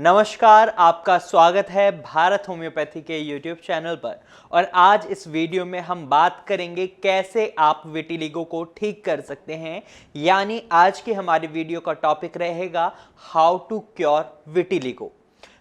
नमस्कार, आपका स्वागत है भारत होम्योपैथी के YouTube चैनल पर। और आज इस वीडियो में हम बात करेंगे कैसे आप विटिलिगो को ठीक कर सकते हैं। यानी आज की हमारी वीडियो का टॉपिक रहेगा how to cure vitiligo.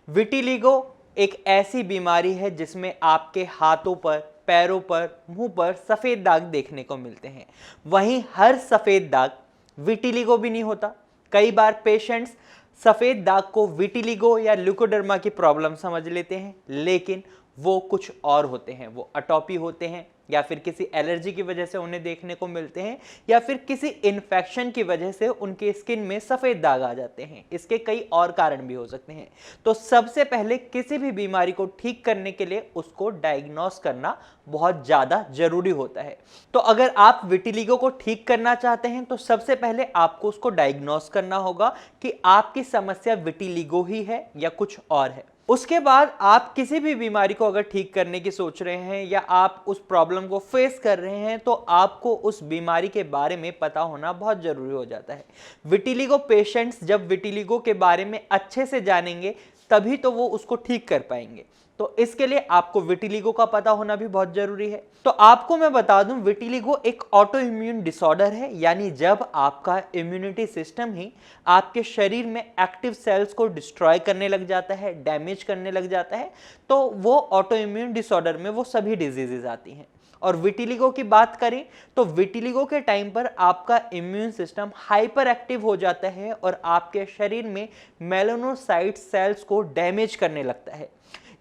Vitiligo एक ऐसी बीमारी है जिसमें आपके हाथों पर, पैरों पर, मुंह पर सफ़ेद दाग देखने को मिलते हैं। वहीं हर सफ़ेद दाग विटिलिगो भी नहीं होता। कई बार पेशेंट्स सफ़ेद दाग को विटिलिगो या ल्यूकोडर्मा की प्रॉब्लम समझ लेते हैं, लेकिन वो कुछ और होते हैं। वो अटोपी होते हैं या फिर किसी एलर्जी की वजह से उन्हें देखने को मिलते हैं या फिर किसी इन्फेक्शन की वजह से उनके स्किन में सफ़ेद दाग आ जाते हैं। इसके कई और कारण भी हो सकते हैं। तो सबसे पहले किसी भी बीमारी को ठीक करने के लिए उसको डायग्नोस करना बहुत ज़्यादा जरूरी होता है। तो अगर आप विटिलिगो को ठीक करना चाहते हैं तो सबसे पहले आपको उसको डायग्नोस करना होगा कि आपकी समस्या विटिलिगो ही है या कुछ और है। उसके बाद आप किसी भी बीमारी को अगर ठीक करने की सोच रहे हैं या आप उस प्रॉब्लम को फेस कर रहे हैं तो आपको उस बीमारी के बारे में पता होना बहुत जरूरी हो जाता है। विटिलिगो पेशेंट्स जब विटिलिगो के बारे में अच्छे से जानेंगे तभी तो वो उसको ठीक कर पाएंगे। तो इसके लिए आपको विटिलिगो का पता होना भी बहुत जरूरी है। तो आपको मैं बता दूं, विटिलिगो एक ऑटो इम्यून डिसऑर्डर है। यानी जब आपका इम्यूनिटी सिस्टम ही आपके शरीर में एक्टिव सेल्स को डिस्ट्रॉय करने लग जाता है, डैमेज करने लग जाता है, तो वो ऑटो इम्यून डिसऑर्डर में वो सभी डिजीजेज आती हैं। और विटिलिगो की बात करें तो विटिलिगो के टाइम पर आपका इम्यून सिस्टम हाइपर एक्टिव हो जाता है और आपके शरीर में मेलानोसाइट सेल्स को डैमेज करने लगता है।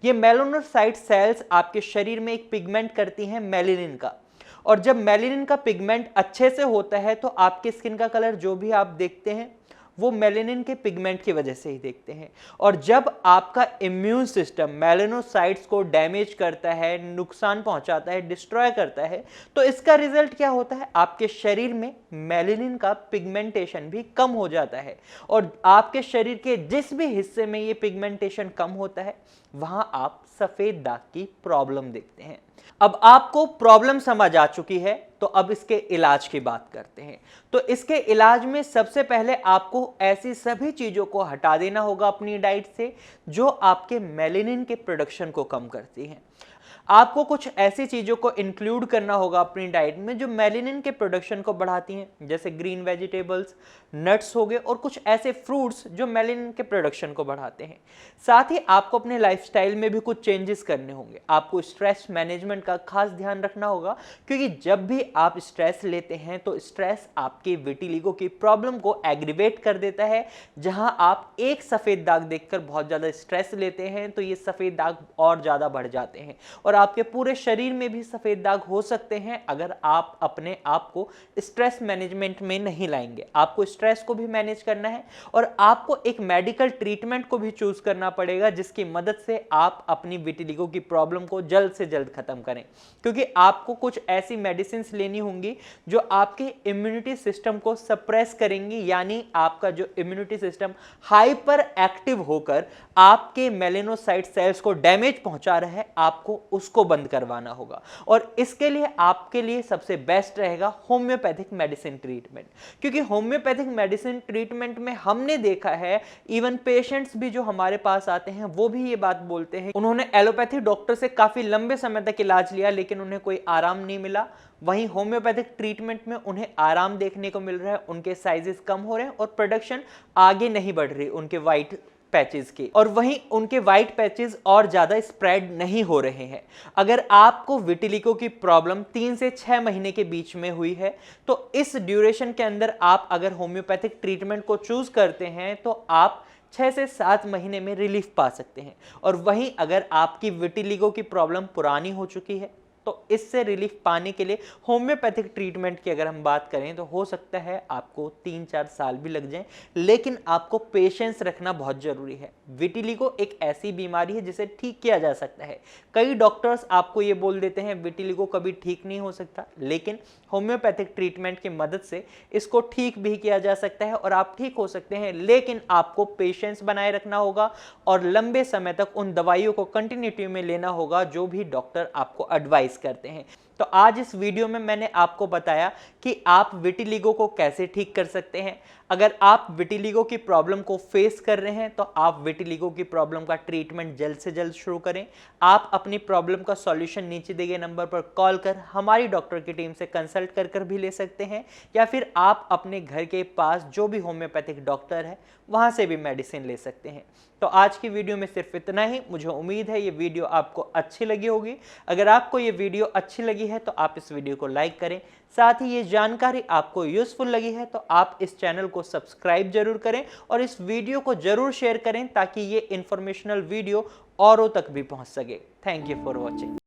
ये मेलानोसाइट सेल्स आपके शरीर में एक पिगमेंट करती हैं मेलानिन का, और जब मेलानिन का पिगमेंट अच्छे से होता है तो आपके स्किन का कलर जो भी आप देखते हैं वो मेलानिन के पिगमेंट की वजह से ही देखते हैं। और जब आपका इम्यून सिस्टम मेलानोसाइट्स को डैमेज करता है, नुकसान पहुंचाता है, डिस्ट्रॉय करता है, तो इसका रिजल्ट क्या होता है? आपके शरीर में मेलानिन का पिगमेंटेशन भी कम हो जाता है। और आपके शरीर के जिस भी हिस्से में ये पिगमेंटेशन कम होता है वहां आप सफेद दाग की प्रॉब्लम देखते हैं। अब आपको प्रॉब्लम समझ आ चुकी है, तो अब इसके इलाज की बात करते हैं। तो इसके इलाज में सबसे पहले आपको ऐसी सभी चीजों को हटा देना होगा अपनी डाइट से जो आपके मेलानिन के प्रोडक्शन को कम करती हैं। आपको कुछ ऐसी चीजों को इंक्लूड करना होगा अपनी डाइट में जो मेलानिन के प्रोडक्शन को बढ़ाती हैं, जैसे ग्रीन वेजिटेबल्स, नट्स हो गए, और कुछ ऐसे फ्रूट्स जो मेलानिन के प्रोडक्शन को बढ़ाते हैं। साथ ही आपको अपने लाइफस्टाइल में भी कुछ चेंजेस करने होंगे। आपको स्ट्रेस मैनेजमेंट का खास ध्यान रखना होगा, क्योंकि जब भी आप स्ट्रेस लेते हैं तो स्ट्रेस आपकी विटिलिगो की प्रॉब्लम को एग्रीवेट कर देता है। जहां आप एक सफेद दाग देखकर बहुत ज्यादा स्ट्रेस लेते हैं तो ये सफेद दाग और ज्यादा बढ़ जाते हैं और आपके पूरे शरीर में भी सफेद दाग हो सकते हैं अगर आप अपने आप को स्ट्रेस मैनेजमेंट में नहीं लाएंगे। आपको स्ट्रेस को भी मैनेज करना है और आपको एक मेडिकल ट्रीटमेंट को भी चूज करना पड़ेगा जिसकी मदद से आप अपनी विटिलिगो की प्रॉब्लम को जल्द से जल्द खत्म करें। क्योंकि आपको कुछ ऐसी मेडिसिन लेनी होंगी जो आपके इम्यूनिटी सिस्टम को सप्रेस करेंगी, यानी आपका जो इम्यूनिटी सिस्टम हाइपर एक्टिव होकर आपके मेलानोसाइट सेल्स को डैमेज पहुंचा रहा है, आपको उसको बंद करवाना होगा। और इसके लिए आपके लिए सबसे बेस्ट रहेगा होम्योपैथिक मेडिसिन ट्रीटमेंट। क्योंकि होम्योपैथिक मेडिसिन ट्रीटमेंट में हमने देखा है, इवन पेशेंट्स भी जो हमारे पास आते हैं वो भी ये बात बोलते हैं, उन्होंने एलोपैथिक डॉक्टर से काफी लंबे समय तक इलाज लिया लेकिन उन्हें कोई आराम नहीं मिला। वहीं होम्योपैथिक ट्रीटमेंट में उन्हें आराम देखने को मिल रहा है, उनके साइजेस कम हो रहे हैं और प्रोडक्शन आगे नहीं बढ़ रही उनके वाइट पैचेस के, और वहीं उनके वाइट पैचेस और ज्यादा स्प्रेड नहीं हो रहे हैं। अगर आपको विटिलिगो की प्रॉब्लम 3 से 6 महीने के बीच में हुई है तो इस ड्यूरेशन के अंदर आप अगर होम्योपैथिक ट्रीटमेंट को चूज करते हैं तो आप 6 से 7 महीने में रिलीफ पा सकते हैं। और वहीं अगर आपकी विटिलिगो की प्रॉब्लम पुरानी हो चुकी है तो इससे रिलीफ पाने के लिए होम्योपैथिक ट्रीटमेंट की अगर हम बात करें तो हो सकता है आपको 3-4 साल भी लग जाएं, लेकिन आपको पेशेंस रखना बहुत जरूरी है। विटिलिगो एक ऐसी बीमारी है जिसे ठीक किया जा सकता है। कई डॉक्टर्स आपको ये बोल देते हैं विटिलिगो कभी ठीक नहीं हो सकता, लेकिन होम्योपैथिक ट्रीटमेंट की मदद से इसको ठीक भी किया जा सकता है और आप ठीक हो सकते हैं। लेकिन आपको पेशेंस बनाए रखना होगा और लंबे समय तक उन दवाइयों को कंटिन्यूटी में लेना होगा जो भी डॉक्टर आपको एडवाइस करते हैं। तो आज इस वीडियो में मैंने आपको बताया कि आप विटिलिगो को कैसे ठीक कर सकते हैं। अगर आप विटिलिगो की प्रॉब्लम को फेस कर रहे हैं तो आप विटिलिगो की प्रॉब्लम का ट्रीटमेंट जल्द से जल्द शुरू करें। आप अपनी प्रॉब्लम का सॉल्यूशन नीचे दिए गए नंबर पर कॉल कर हमारी डॉक्टर की टीम से कंसल्ट कर भी ले सकते हैं, या फिर आप अपने घर के पास जो भी होम्योपैथिक डॉक्टर है वहां से भी मेडिसिन ले सकते हैं। तो आज की वीडियो में सिर्फ इतना ही। मुझे उम्मीद है ये वीडियो आपको अच्छी लगी होगी। अगर आपको ये वीडियो अच्छी लगी है तो आप इस वीडियो को लाइक करें। साथ ही ये जानकारी आपको यूजफुल लगी है तो आप इस चैनल को सब्सक्राइब जरूर करें और इस वीडियो को जरूर शेयर करें ताकि ये इंफॉर्मेशनल वीडियो औरों तक भी पहुंच सके। Thank you for watching.